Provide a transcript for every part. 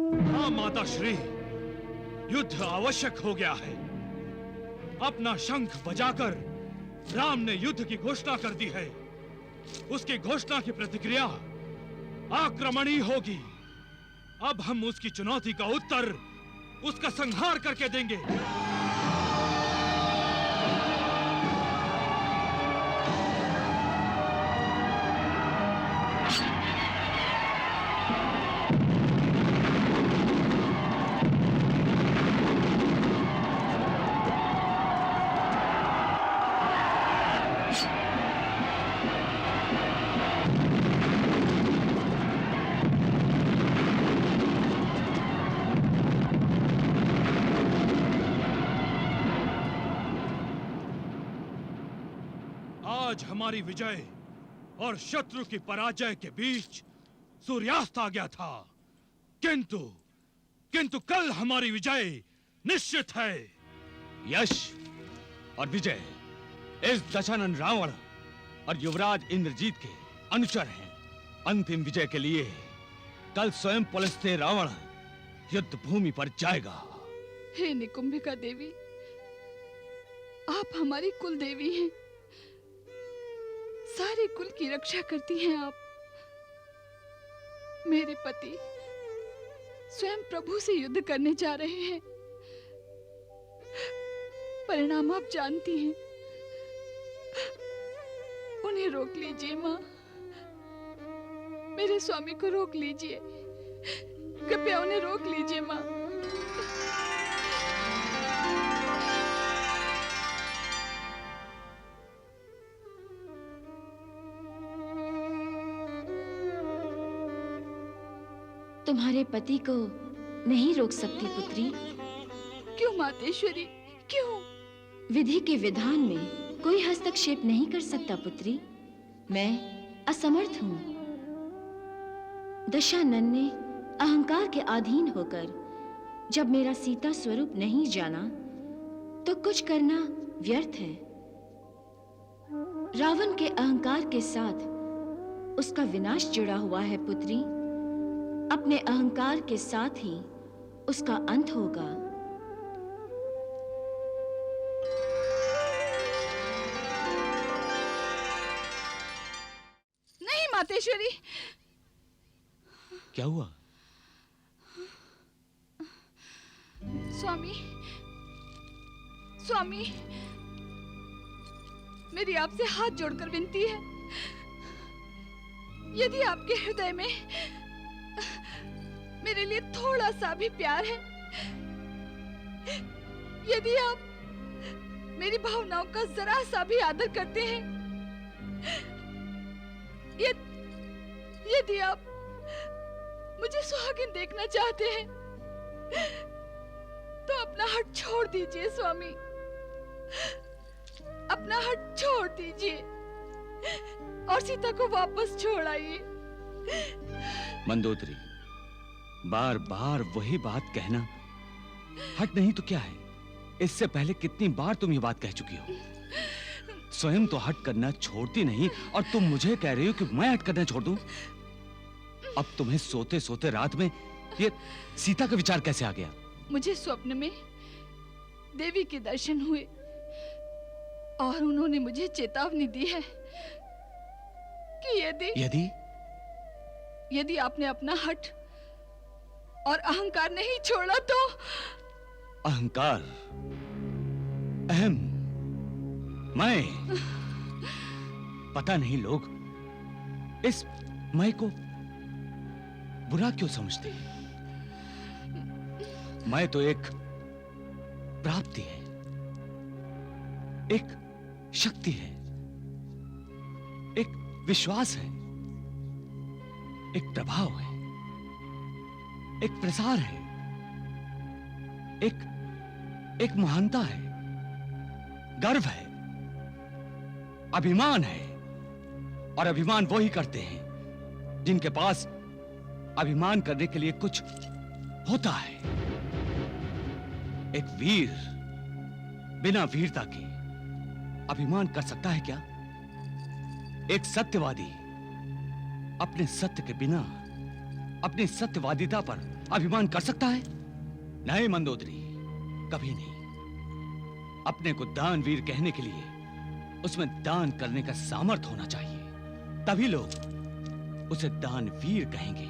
हाँ माता श्री, युद्ध आवश्यक हो गया है। अपना शंख बजाकर राम ने युद्ध की घोषणा कर दी है। उसकी घोषणा की प्रतिक्रिया आक्रमण ही होगी। अब हम उसकी चुनौती का उत्तर उसका संहार करके देंगे। आज हमारी विजय और शत्रु की पराजय के बीच सूर्यास्त आ गया था, किंतु कल हमारी विजय निश्चित है। यश और विजय इस दशानन रावण और युवराज इंद्रजीत के अनुचर हैं। अंतिम विजय के लिए कल स्वयं पुलस्त्य रावण युद्ध भूमि पर जाएगा। हे निकुंभिका देवी, आप हमारी कुल देवी हैं। सारे कुल की रक्षा करती हैं आप। मेरे पति स्वयं प्रभु से युद्ध करने जा रहे हैं। परिणाम आप जानती हैं। उन्हें रोक लीजिए माँ, मेरे स्वामी को रोक लीजिए। कृपया उन्हें रोक लीजिए माँ। तुम्हारे पति को नहीं रोक सकती पुत्री। क्यों मातेश्वरी, क्यों? विधि के विधान में कोई हस्तक्षेप नहीं कर सकता पुत्री। मैं असमर्थ हूँ। दशानन ने अहंकार के अधीन होकर जब मेरा सीता स्वरूप नहीं जाना तो कुछ करना व्यर्थ है। रावण के अहंकार के साथ उसका विनाश जुड़ा हुआ है पुत्री। अपने अहंकार के साथ ही उसका अंत होगा। नहीं मातेश्वरी। क्या हुआ? स्वामी, स्वामी, मेरी आपसे हाथ जोड़कर विनती है। यदि आपके हृदय में मेरे लिए थोड़ा सा भी प्यार है, यदि आप मेरी भावनाओं का जरा सा भी आदर करते हैं, यदि आप मुझे सुहागिन देखना चाहते हैं, तो अपना हट छोड़ दीजिए स्वामी। अपना हट छोड़ दीजिए और सीता को वापस छोड़ आइए। मंदोदरी, बार बार वही बात कहना। हट नहीं तो क्या है? इससे पहले कितनी बार तुम ये बात कह चुकी हो। स्वयं तो हट करना छोड़ती नहीं और तुम मुझे कह रही हो कि मैं हट करना छोड़ दूं। अब तुम्हें सोते सोते रात में ये सीता का विचार कैसे आ गया? मुझे स्वप्न में देवी के दर्शन हुए और उन्होंने मुझे चेतावनी दी है कि यदि आपने अपना हट और अहंकार नहीं छोड़ा तो। अहंकार, अहम, मैं, पता नहीं लोग इस मैं को बुरा क्यों समझते हैं। मैं तो एक प्राप्ति है, एक शक्ति है, एक विश्वास है, एक प्रभाव है, एक प्रसार है, एक महानता है, गर्व है, अभिमान है। और अभिमान वो ही करते हैं जिनके पास अभिमान करने के लिए कुछ होता है। एक वीर बिना वीरता के अभिमान कर सकता है क्या? एक सत्यवादी अपने सत्य के बिना, अपनी सत्यवादिता पर अभिमान कर सकता है? नहीं मंदोदरी, कभी नहीं। अपने को दानवीर कहने के लिए उसमें दान करने का सामर्थ्य होना चाहिए, तभी लोग उसे दानवीर कहेंगे।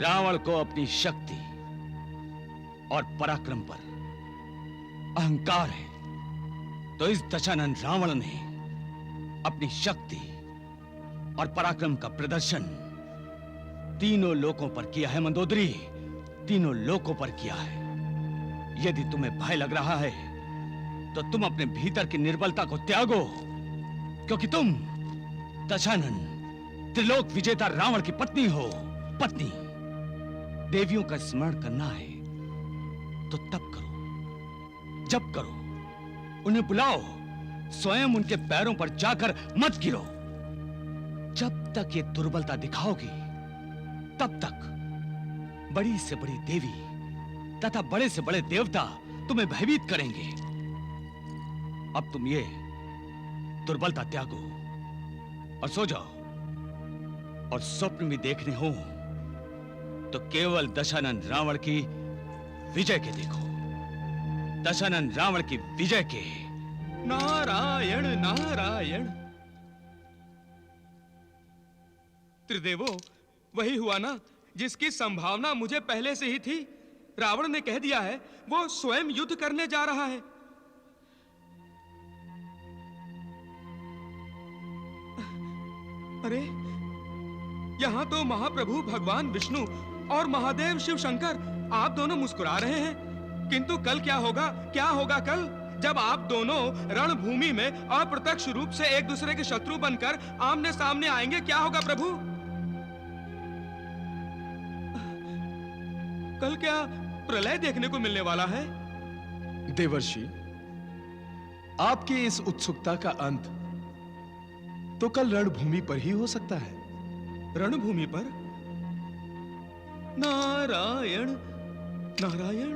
रावण को अपनी शक्ति और पराक्रम पर अहंकार है, तो इस दशानन रावण ने अपनी शक्ति और पराक्रम का प्रदर्शन तीनों लोकों पर किया है मंदोदरी, तीनों लोकों पर किया है। यदि तुम्हें भय लग रहा है तो तुम अपने भीतर की निर्बलता को त्यागो, क्योंकि तुम दशानन त्रिलोक विजेता रावण की पत्नी हो। पत्नी। देवियों का स्मरण करना है तो तब करो, जब करो, उन्हें बुलाओ, स्वयं उनके पैरों पर जाकर मत गिरो। जब तक ये दुर्बलता दिखाओगी तब तक बड़ी से बड़ी देवी तथा बड़े से बड़े देवता तुम्हें भयभीत करेंगे। अब तुम ये दुर्बलता त्यागो और सो जाओ, और स्वप्न भी देखने हो तो केवल दशानन रावण की विजय के देखो, दशानन रावण की विजय के। नारायण नारायण। त्रिदेवो, वही हुआ ना जिसकी संभावना मुझे पहले से ही थी। रावण ने कह दिया है वो स्वयं युद्ध करने जा रहा है। अरे, यहां तो महाप्रभु भगवान विष्णु और महादेव शिव शंकर आप दोनों मुस्कुरा रहे हैं। किंतु कल क्या होगा? क्या होगा कल, जब आप दोनों रणभूमि में अप्रत्यक्ष रूप से एक दूसरे के शत्रु बनकर आमने सामने आएंगे? क्या होगा प्रभु? कल क्या प्रलय देखने को मिलने वाला है? देवर्षि, आपकी इस उत्सुकता का अंत तो कल रणभूमि पर ही हो सकता है। रणभूमि पर? नारायण नारायण।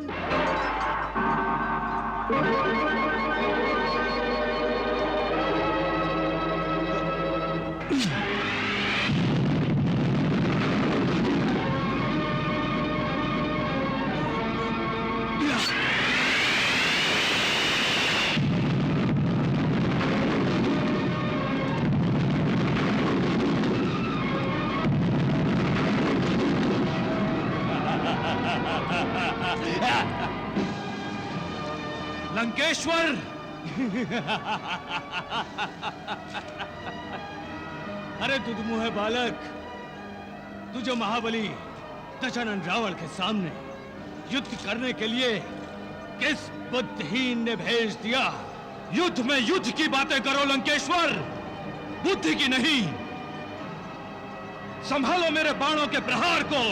लंकेश्वर! अरे दुधमुहे बालक, तुझे महाबली दशानन रावण के सामने युद्ध करने के लिए किस बुद्धिहीन ने भेज दिया? युद्ध में युद्ध की बातें करो लंकेश्वर, बुद्धि की नहीं। संभालो मेरे बाणों के प्रहार को।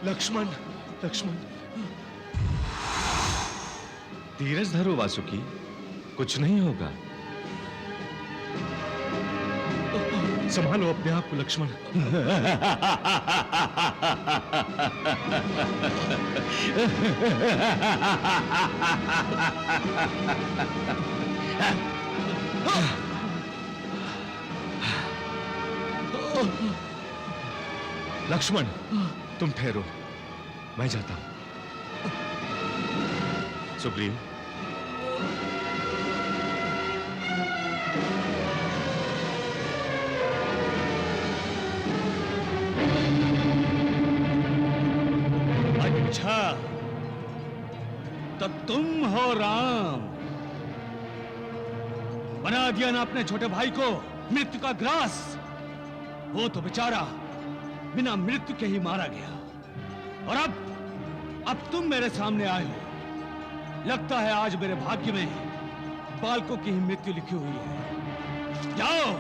लक्ष्मण, लक्ष्मण। धीरज धरो वासुकी, कुछ नहीं होगा। संभालो अपने आप को लक्ष्मण। लक्ष्मण, तुम ठहरो, मैं जाता हूं। सुग्रीव, तो तुम हो राम। बना दिया ना अपने छोटे भाई को मृत्यु का ग्रास। वो तो बेचारा बिना मृत्यु के ही मारा गया, और अब तुम मेरे सामने आए हो। लगता है आज मेरे भाग्य में बालकों की ही मृत्यु लिखी हुई है। जाओ,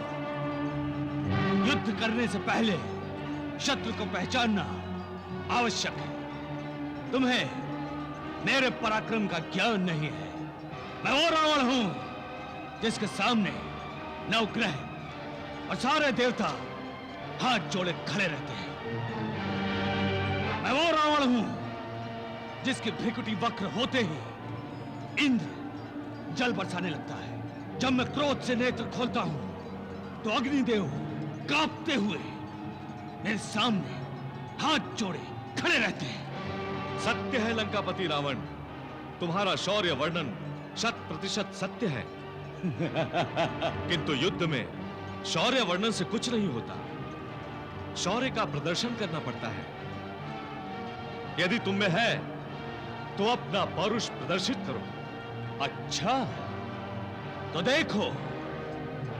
युद्ध करने से पहले शत्रु को पहचानना आवश्यक है। तुम्हें मेरे पराक्रम का ज्ञान नहीं है। मैं वो रावण हूं जिसके सामने नवग्रह और सारे देवता हाथ जोड़े खड़े रहते हैं। मैं वो रावण हूं जिसकी भ्रिकुटी वक्र होते ही इंद्र जल बरसाने लगता है। जब मैं क्रोध से नेत्र खोलता हूं तो अग्निदेव कांपते हुए मेरे सामने हाथ जोड़े खड़े रहते हैं। सत्य है लंकापति रावण, तुम्हारा शौर्य वर्णन 100% सत्य है। किंतु युद्ध में शौर्य वर्णन से कुछ नहीं होता, शौर्य का प्रदर्शन करना पड़ता है। यदि तुम में है तो अपना पौरुष प्रदर्शित करो। अच्छा, तो देखो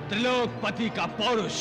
त्रिलोकपति का पौरुष।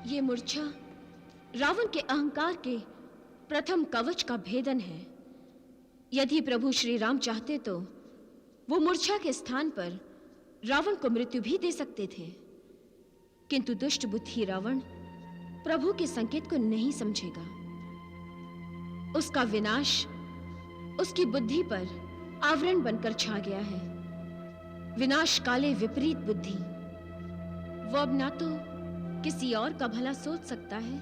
ये मूर्छा रावण के अहंकार के प्रथम कवच का भेदन है। यदि प्रभु श्री राम चाहते तो वो मूर्छा के स्थान पर रावण को मृत्यु भी दे सकते थे, किंतु दुष्ट बुद्धि रावण प्रभु के संकेत को नहीं समझेगा। उसका विनाश उसकी बुद्धि पर आवरण बनकर छा गया है। विनाश काले विपरीत बुद्धि। वो अब ना तो किसी और का भला सोच सकता है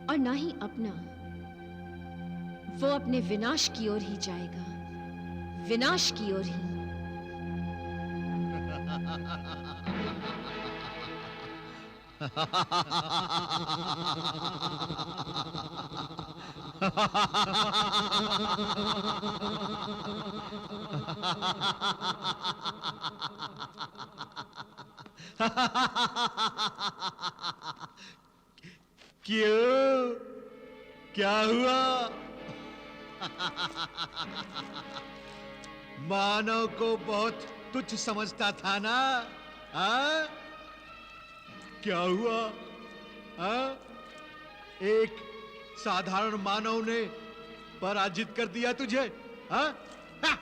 और ना ही अपना। वो अपने विनाश की ओर ही जाएगा, विनाश की ओर ही। क्यों? क्या हुआ? मानव को बहुत तुच्छ समझता था ना? हाँ? क्या हुआ? हाँ? एक साधारण मानव ने पराजित कर दिया तुझे? हाँ? हाँ?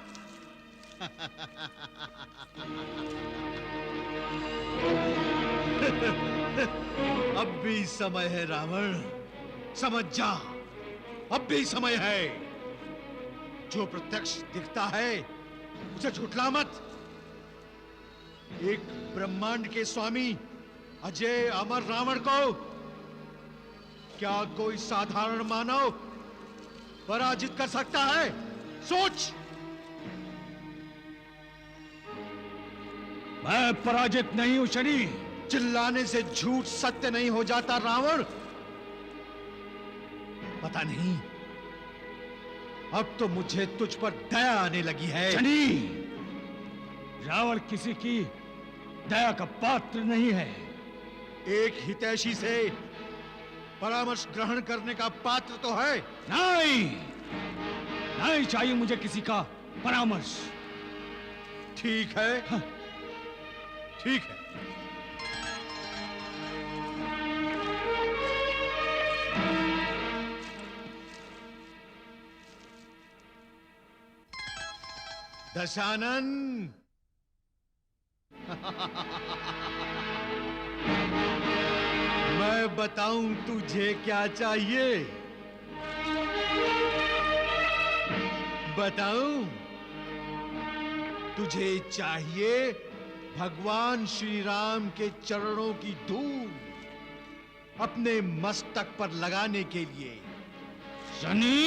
अब भी समय है रावण, समझ जा, अब भी समय है। जो प्रत्यक्ष दिखता है उसे झुठला मत। एक ब्रह्मांड के स्वामी अजय अमर रावण को क्या कोई साधारण मानव पराजित कर सकता है? सोच। मैं पराजित नहीं हूं शनि। चिल्लाने से झूठ सत्य नहीं हो जाता रावण। पता नहीं, अब तो मुझे तुझ पर दया आने लगी है। शनि, रावण किसी की दया का पात्र नहीं है। एक हितैषी से परामर्श ग्रहण करने का पात्र तो है। नहीं, नहीं चाहिए मुझे किसी का परामर्श। ठीक है, हाँ। ठीक है। दशानन, मैं बताऊं तुझे क्या चाहिए? बताऊं? तुझे चाहिए भगवान श्री राम के चरणों की धूल अपने मस्तक पर लगाने के लिए। शनि,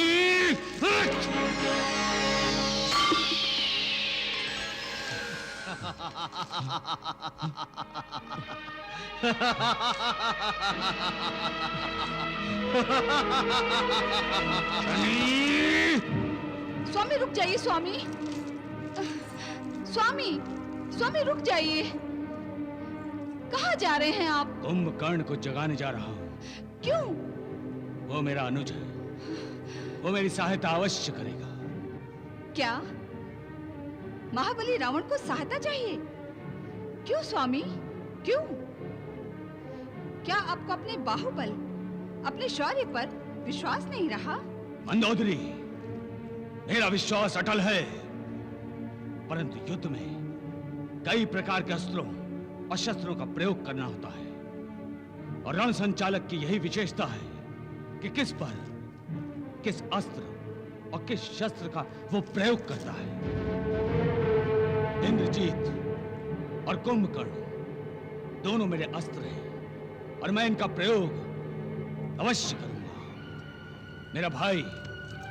स्वामी रुक जाइए स्वामी। स्वामी, स्वामी रुक जाइए। कहाँ जा रहे हैं आप? कुंभकर्ण को जगाने जा रहा हूं। क्यों? वो मेरा अनुज है, वो मेरी सहायता अवश्य करेगा। क्या महाबली रावण को सहायता चाहिए? क्यों स्वामी, क्यों? क्या आपको अपने बाहुबल, अपने शौर्य पर विश्वास नहीं रहा? मंदोदरी, मेरा विश्वास अटल है, परंतु युद्ध में कई प्रकार के अस्त्रों और शस्त्रों का प्रयोग करना होता है, और रण संचालक की यही विशेषता है कि किस पर, किस अस्त्र और किस शस्त्र का वो प्रयोग करता है। इंद्रजीत और कुंभकर्ण दोनों मेरे अस्त्र हैं, और मैं इनका प्रयोग अवश्य करूंगा। मेरा भाई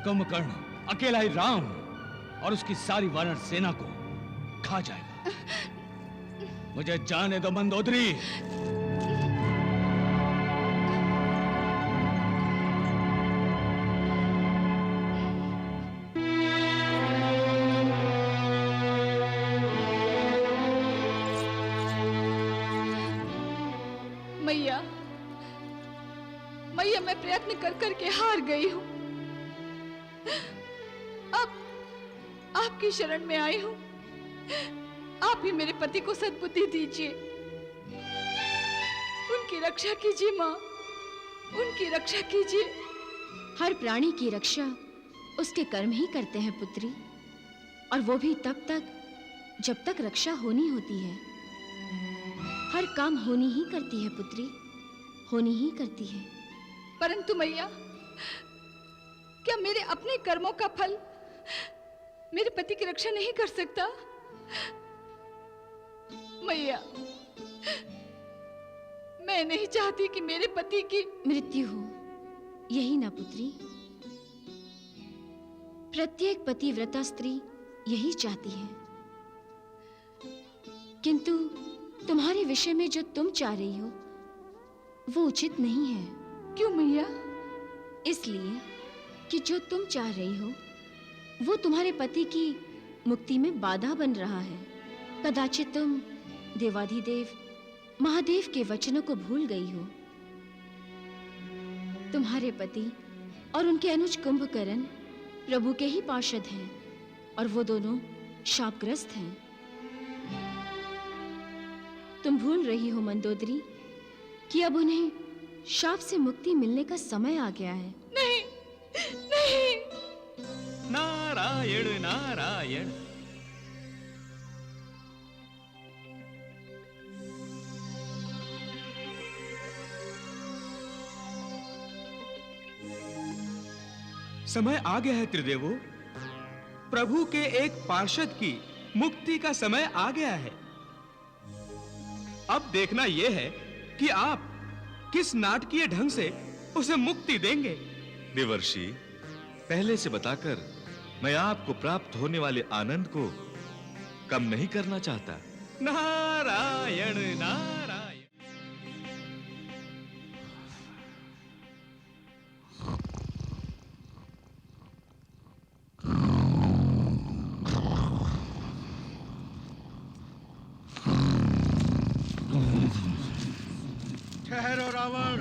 कुंभकर्ण अकेला ही राम और उसकी सारी वानर सेना को खा जाएगा। मुझे जाने दो मंदोदरी। मैया, मैया, मैं प्रयत्न कर करके हार गई हूँ। अब आपकी शरण में आई हूँ। आप ही मेरे पति को सद्बुद्धि दीजिए। उनकी रक्षा कीजिए माँ, उनकी रक्षा कीजिए। हर प्राणी की रक्षा उसके कर्म ही करते हैं पुत्री, और वो भी तब तक जब तक रक्षा होनी होती है। हर काम होनी ही करती है पुत्री, होनी ही करती है। परंतु मैया, क्या मेरे अपने कर्मों का फल मेरे पति की रक्षा नहीं कर सकता? मैया, मैं नहीं चाहती कि मेरे पति की मृत्यु हो, यही ना पुत्री? प्रत्येक पतिव्रता स्त्री यही चाहती है, किंतु तुम्हारे विषय में जो तुम चाह रही हो वो उचित नहीं है। क्यों मैया? इसलिए कि जो तुम चाह रही हो वो तुम्हारे पति की मुक्ति में बाधा बन रहा है। कदाचित तुम देवाधिदेव महादेव के वचनों को भूल गई हो। तुम्हारे पति और उनके अनुज कुंभकर्ण प्रभु के ही पार्षद हैं और वो दोनों शापग्रस्त हैं। तुम भूल रही हो मंदोदरी कि अब उन्हें शाप से मुक्ति मिलने का समय आ गया है। नहीं, नहीं। नारायण नारायण। समय आ गया है त्रिदेवो। प्रभु के एक पार्षद की मुक्ति का समय आ गया है। अब देखना यह है कि आप किस नाटकीय ढंग से उसे मुक्ति देंगे। देवर्षि, पहले से बताकर मैं आपको प्राप्त होने वाले आनंद को कम नहीं करना चाहता। नारायण नारायण। ठहरो रावण।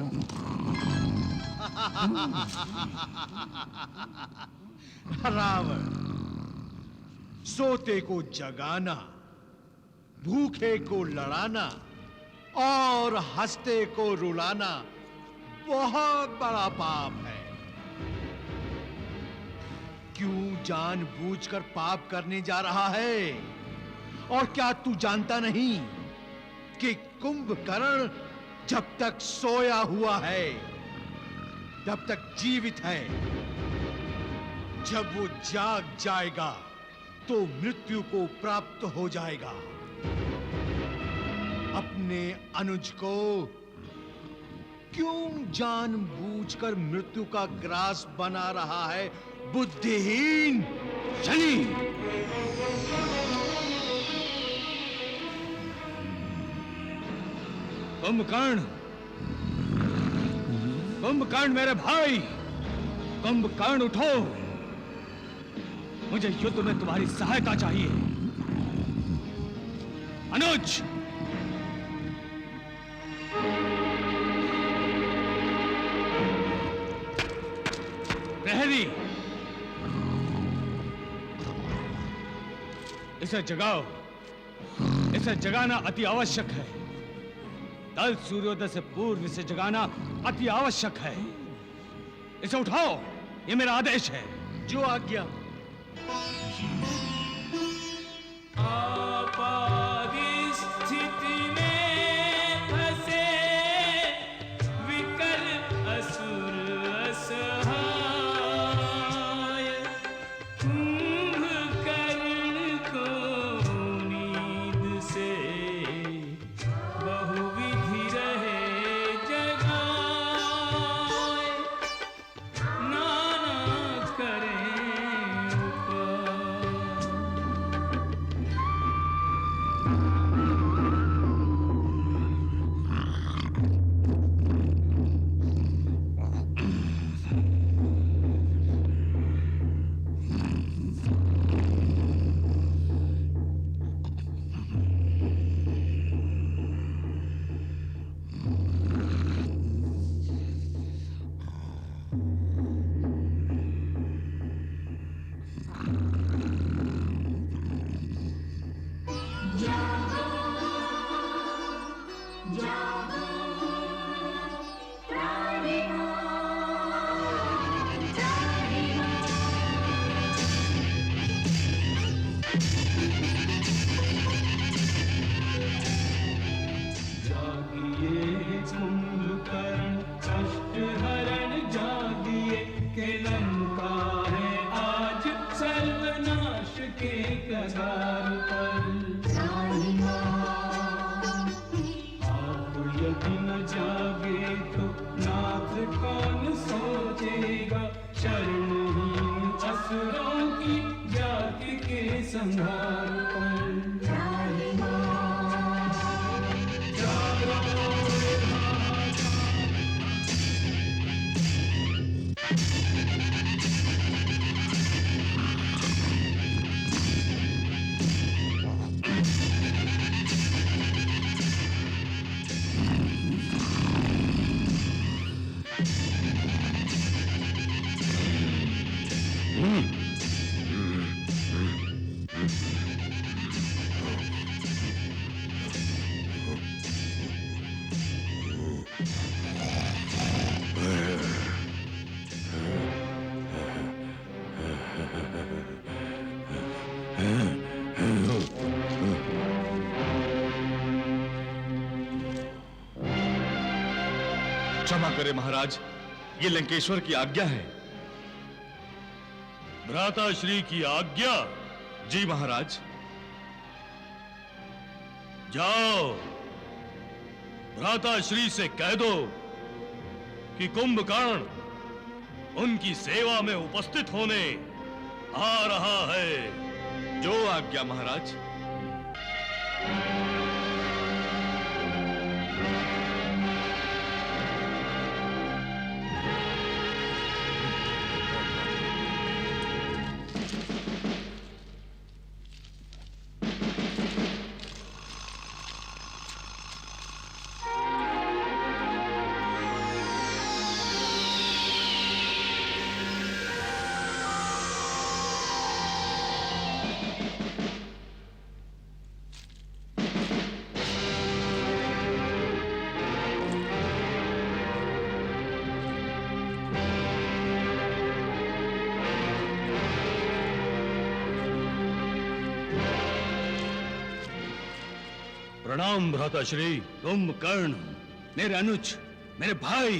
रावण, सोते को जगाना, भूखे को लड़ाना और हंसते को रुलाना बहुत बड़ा पाप है। क्यों जानबूझकर पाप करने जा रहा है? और क्या तू जानता नहीं कि कुंभकर्ण जब तक सोया हुआ है तब तक जीवित है। जब वो जाग जाएगा तो मृत्यु को प्राप्त हो जाएगा। अपने अनुज को क्यों जानबूझकर मृत्यु का ग्रास बना रहा है, बुद्धिहीन? शनि! कुंभकर्ण, कुंभकर्ण मेरे भाई, कुंभकर्ण उठो। मुझे युद्ध में तुम्हारी सहायता चाहिए। अनुज, प्रहरी, इसे जगाओ। इसे जगाना अति आवश्यक है। कल सूर्योदय से पूर्व इसे जगाना अति आवश्यक है। इसे उठाओ, ये मेरा आदेश है। जो आज्ञा। स्थिति में फंसे विकल असुर असहाय, कुंभकर्ण को नींद से बहुविधि रहे जगाए, नाना करें उपाय। क्षमा करें महाराज, ये लंकेश्वर की आज्ञा है। भ्राता श्री की आज्ञा। जी महाराज। जाओ, भ्राता श्री से कह दो कि कुंभकर्ण उनकी सेवा में उपस्थित होने आ रहा है। जो आज्ञा महाराज। प्रणाम भ्राता श्री। कुंभकर्ण, मेरे अनुज, मेरे भाई।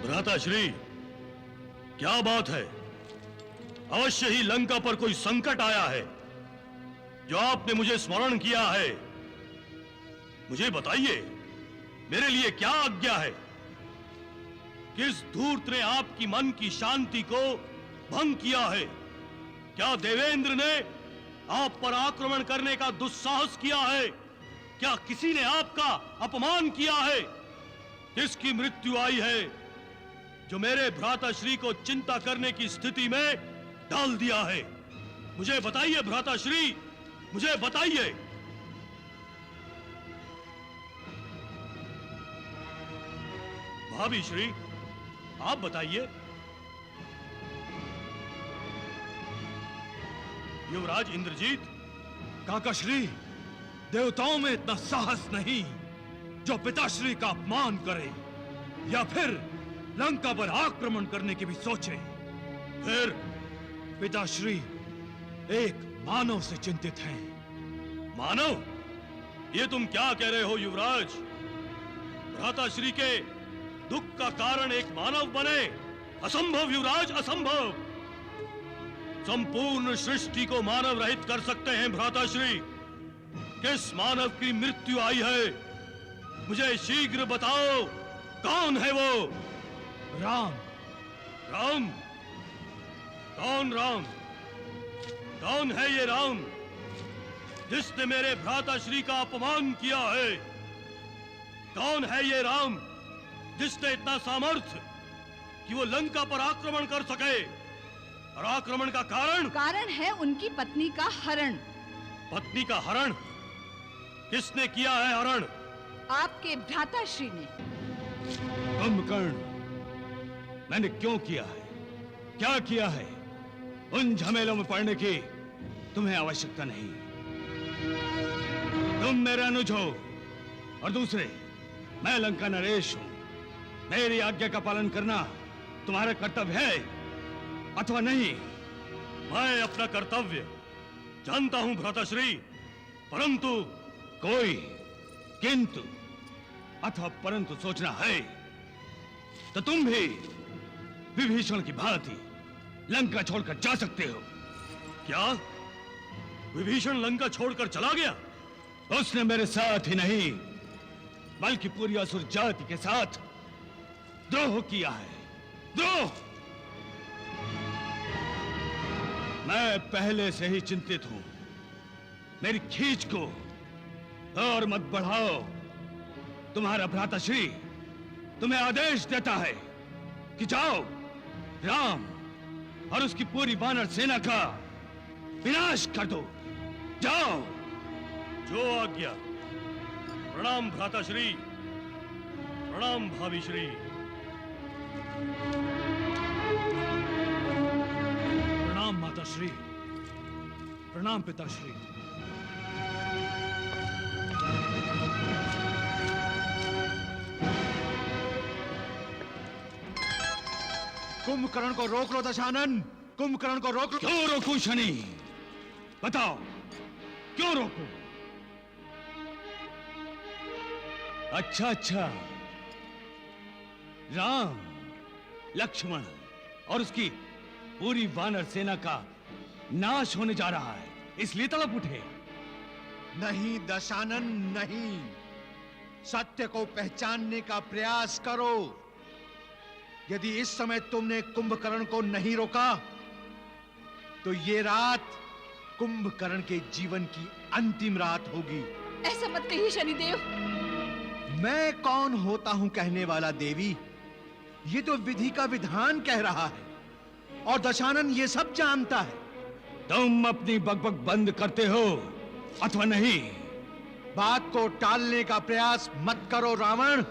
भ्राता श्री, क्या बात है? अवश्य ही लंका पर कोई संकट आया है जो आपने मुझे स्मरण किया है। मुझे बताइए, मेरे लिए क्या आज्ञा है? किस धूर्त ने आपकी मन की शांति को भंग किया है? क्या देवेंद्र ने आप पर आक्रमण करने का दुस्साहस किया है? क्या किसी ने आपका अपमान किया है? किसकी मृत्यु आई है जो मेरे भ्राताश्री को चिंता करने की स्थिति में डाल दिया है? मुझे बताइए भ्राताश्री, मुझे बताइए। भाभी श्री, आप बताइए। युवराज इंद्रजीत। काकाश्री, देवताओं में इतना साहस नहीं जो पिताश्री का अपमान करे या फिर लंका पर आक्रमण करने की भी सोचे। फिर पिताश्री एक मानव से चिंतित हैं। मानव? ये तुम क्या कह रहे हो युवराज? भ्राताश्री के दुख का कारण एक मानव बने? असंभव युवराज, असंभव। संपूर्ण सृष्टि को मानव रहित कर सकते हैं भ्राताश्री। किस मानव की मृत्यु आई है? मुझे शीघ्र बताओ, कौन है वो? राम। राम? कौन राम? कौन है ये राम जिसने मेरे भ्राताश्री का अपमान किया है? कौन है ये राम जिसने इतना सामर्थ्य कि वो लंका पर आक्रमण कर सके? और आक्रमण का कारण है उनकी पत्नी का हरण। पत्नी का हरण? किसने किया है हरण? आपके भ्राताश्री ने। कुंभकर्ण, मैंने क्यों किया है, क्या किया है? उन झमेलों में पड़ने की तुम्हें आवश्यकता नहीं। तुम मेरे अनुज हो और दूसरे, मैं लंका नरेश हूं। मेरी आज्ञा का पालन करना तुम्हारा कर्तव्य है अथवा नहीं? मैं अपना कर्तव्य जानता हूं भ्राताश्री, परंतु कोई किंतु अथवा परंतु सोचना है तो तुम भी विभीषण की भांति लंका छोड़कर जा सकते हो। क्या विभीषण लंका छोड़कर चला गया? उसने मेरे साथ ही नहीं बल्कि पूरी असुर जाति के साथ द्रोह किया है। द्रोह! मैं पहले से ही चिंतित हूं। मेरी खींच को और मत बढ़ाओ। तुम्हारा भ्राताश्री तुम्हें आदेश देता है कि जाओ, राम और उसकी पूरी वानर सेना का विनाश कर दो। जाओ। जो आज्ञा। प्रणाम भ्राताश्री। प्रणाम भावी श्री। प्रणाम माता श्री। प्रणाम पिताश्री। कुंभकर्ण को रोक लो दशानन, कुंभकर्ण को रोक लो। क्यों रोकूं शनि? बताओ क्यों रोकूं? अच्छा अच्छा, राम, लक्ष्मण और उसकी पूरी वानर सेना का नाश होने जा रहा है, इसलिए तड़प उठे। नहीं दशानन नहीं, सत्य को पहचानने का प्रयास करो। यदि इस समय तुमने कुंभकर्ण को नहीं रोका तो ये रात कुंभकर्ण के जीवन की अंतिम रात होगी। ऐसा मत कहिए शनिदेव। मैं कौन होता हूं कहने वाला देवी? ये तो विधि का विधान कह रहा है और दशानन ये सब जानता है। तुम अपनी बकबक बंद करते हो अथवा नहीं? बात को टालने का प्रयास मत करो रावण।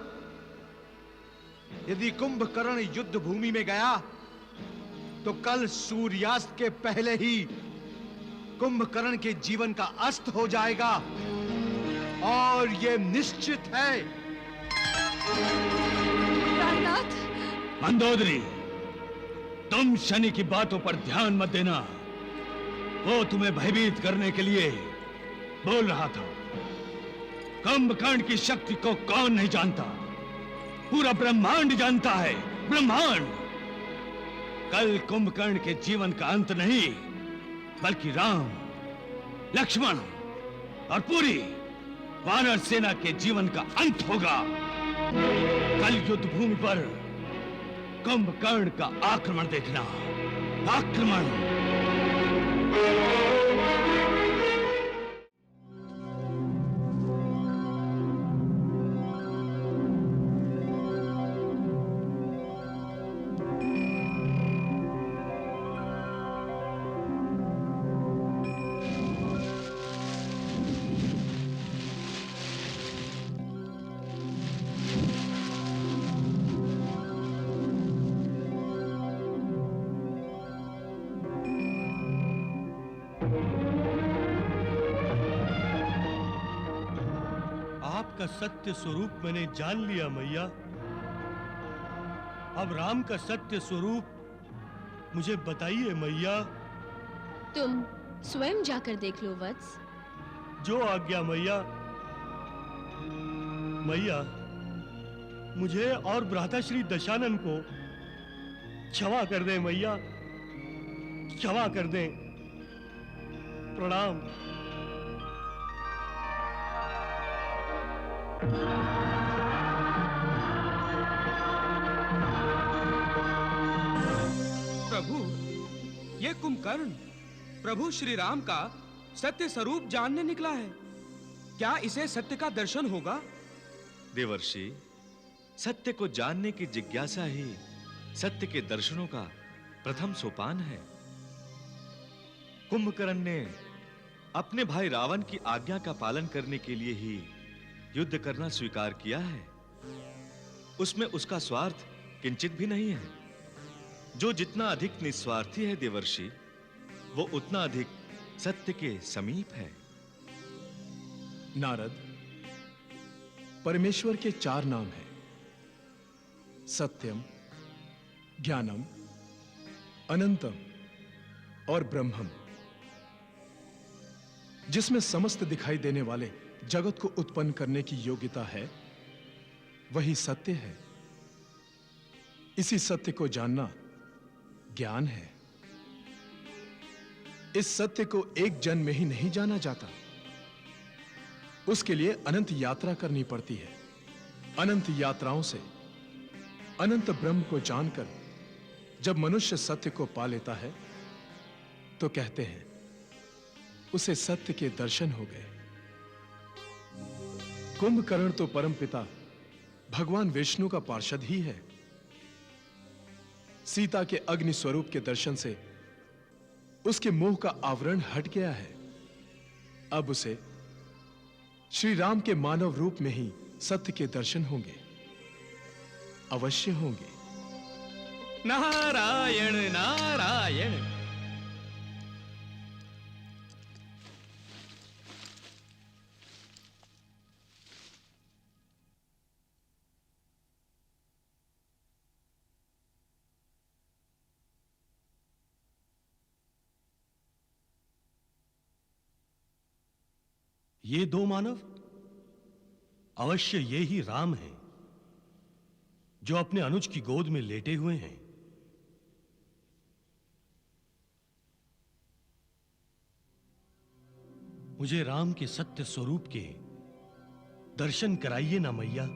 यदि कुंभकर्ण युद्ध भूमि में गया तो कल सूर्यास्त के पहले ही कुंभकर्ण के जीवन का अस्त हो जाएगा और यह निश्चित है। प्राणनाथ। मंदोदरी, तुम शनि की बातों पर ध्यान मत देना। वो तुम्हें भयभीत करने के लिए बोल रहा था। कुंभकर्ण की शक्ति को कौन नहीं जानता? पूरा ब्रह्मांड जानता है, ब्रह्मांड। कल कुंभकर्ण के जीवन का अंत नहीं, बल्कि राम, लक्ष्मण और पूरी वानर सेना के जीवन का अंत होगा। कल युद्ध भूमि पर कुंभकर्ण का आक्रमण देखना। आक्रमण। आपका सत्य स्वरूप मैंने जान लिया मैया। अब राम का सत्य स्वरूप मुझे बताइए मैया। तुम स्वयं जाकर देख लो वत्स। जो आज्ञा मैया। मैया, मुझे और भ्राता श्री दशानन को क्षमा कर दें मैया, क्षमा कर दें। प्रणाम। प्रभु, ये कुंभकर्ण प्रभु श्री राम का सत्य स्वरूप जानने निकला है। क्या इसे सत्य का दर्शन होगा? देवर्षि, सत्य को जानने की जिज्ञासा ही सत्य के दर्शनों का प्रथम सोपान है। कुंभकर्ण ने अपने भाई रावण की आज्ञा का पालन करने के लिए ही युद्ध करना स्वीकार किया है। उसमें उसका स्वार्थ किंचित भी नहीं है। जो जितना अधिक निस्वार्थी है देवर्षि, वो उतना अधिक सत्य के समीप है। नारद, परमेश्वर के 4 नाम हैं: सत्यम, ज्ञानम, अनंतम और ब्रह्मम। जिसमें समस्त दिखाई देने वाले जगत को उत्पन्न करने की योग्यता है, वही सत्य है। इसी सत्य को जानना ज्ञान है। इस सत्य को एक जन्म में ही नहीं जाना जाता। उसके लिए अनंत यात्रा करनी पड़ती है। अनंत यात्राओं से अनंत ब्रह्म को जानकर जब मनुष्य सत्य को पा लेता है तो कहते हैं उसे सत्य के दर्शन हो गए। कुंभकर्ण तो परमपिता भगवान विष्णु का पार्षद ही है। सीता के अग्नि स्वरूप के दर्शन से उसके मोह का आवरण हट गया है। अब उसे श्री राम के मानव रूप में ही सत्य के दर्शन होंगे। अवश्य होंगे। नारायण नारायण। ये दो मानव अवश्य ये ही राम हैं जो अपने अनुज की गोद में लेटे हुए हैं। मुझे राम के सत्य स्वरूप के दर्शन कराइए ना मैया।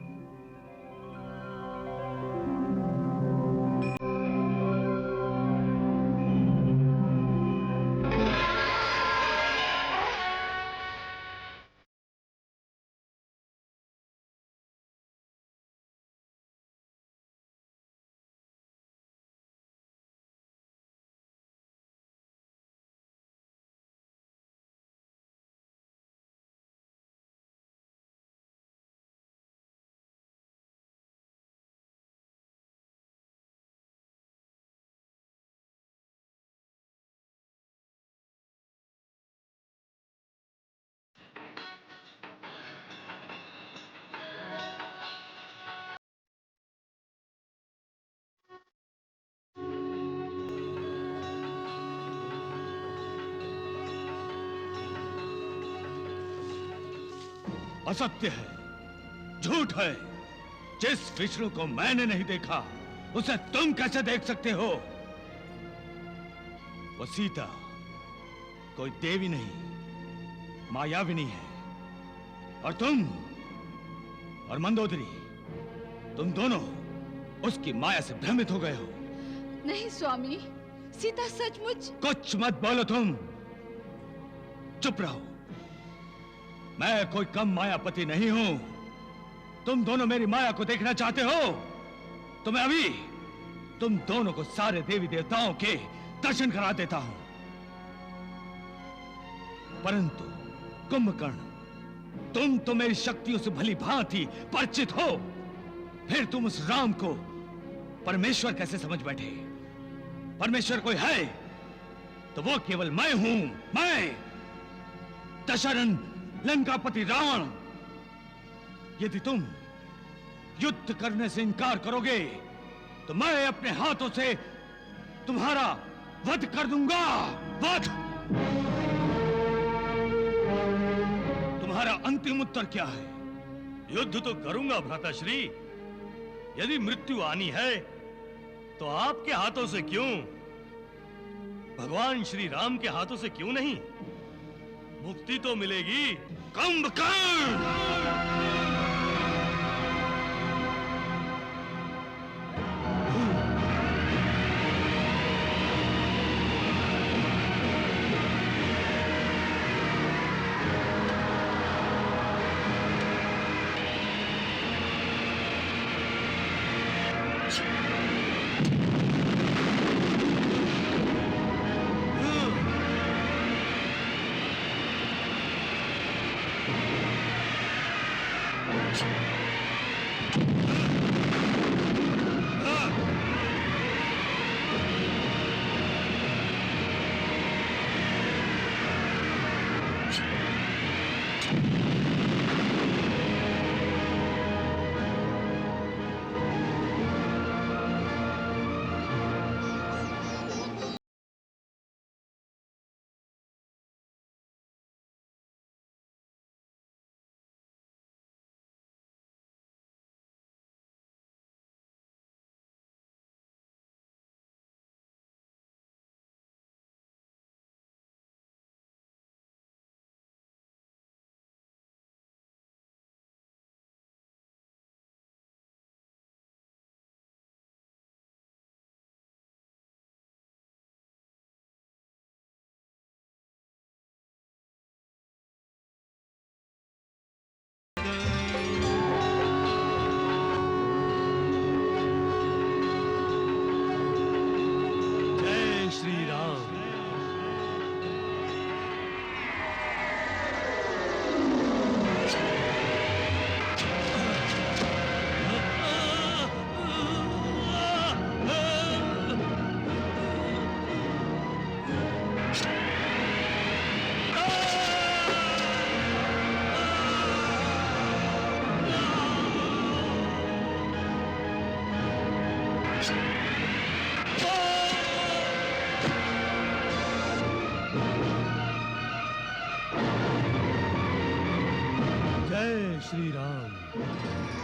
असत्य है, झूठ है। जिस विष्णु को मैंने नहीं देखा उसे तुम कैसे देख सकते हो? वो सीता कोई देवी नहीं, मायाविनी है। और तुम और मंदोदरी, तुम दोनों उसकी माया से भ्रमित हो गए हो। नहीं स्वामी, सीता सचमुच। कुछ मत बोलो तुम, चुप रहो। मैं कोई कम मायापति नहीं हूं। तुम दोनों मेरी माया को देखना चाहते हो तो मैं अभी तुम दोनों को सारे देवी देवताओं के दर्शन करा देता हूं। परंतु कुंभकर्ण, तुम तो मेरी शक्तियों से भली भांति परिचित हो, फिर तुम उस राम को परमेश्वर कैसे समझ बैठे? परमेश्वर कोई है तो वो केवल मैं हूं, मैं दशरथ लंकापति रावण। यदि तुम युद्ध करने से इनकार करोगे तो मैं अपने हाथों से तुम्हारा वध कर दूंगा। वध। तुम्हारा अंतिम उत्तर क्या है? युद्ध तो करूंगा भ्राताश्री। यदि मृत्यु आनी है तो आपके हाथों से क्यों, भगवान श्री राम के हाथों से क्यों नहीं? मुक्ति तो मिलेगी। कुंभकर्ण! श्री राम।